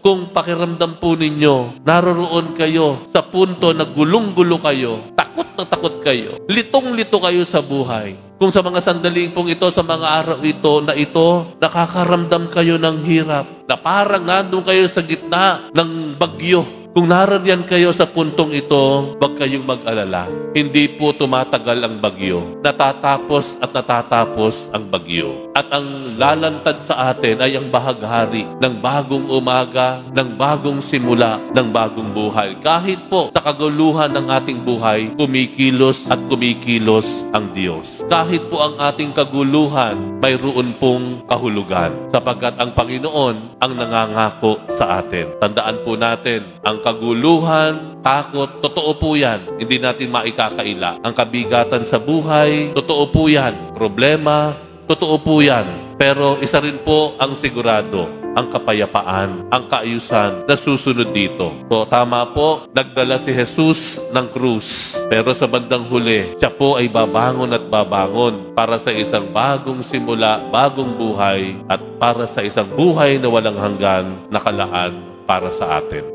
Kung pakiramdam po ninyo, naroroon kayo sa punto na gulong-gulo kayo, takot na takot kayo, litong-lito kayo sa buhay. Kung sa mga sandaling pong ito, sa mga araw ito, nakakaramdam kayo ng hirap, na parang nandun kayo sa gitna ng bagyo. Kung narariyan kayo sa puntong ito, huwag kayong mag-alala. Hindi po tumatagal ang bagyo. Natatapos at natatapos ang bagyo. At ang lalantad sa atin ay ang bahaghari ng bagong umaga, ng bagong simula, ng bagong buhay. Kahit po sa kaguluhan ng ating buhay, kumikilos at kumikilos ang Diyos. Kahit po ang ating kaguluhan, mayroon pong kahulugan. Sapagkat ang Panginoon ang nangangako sa atin. Tandaan po natin, ang kaguluhan, takot, totoo po yan. Hindi natin maikakaila. Ang kabigatan sa buhay, totoo po yan. Problema, totoo po yan. Pero isa rin po ang sigurado, ang kapayapaan, ang kaayusan na susunod dito. So, tama po, nagdala si Jesus ng krus. Pero sa bandang huli, siya po ay babangon at babangon para sa isang bagong simula, bagong buhay, at para sa isang buhay na walang hanggan, nakalaan para sa atin.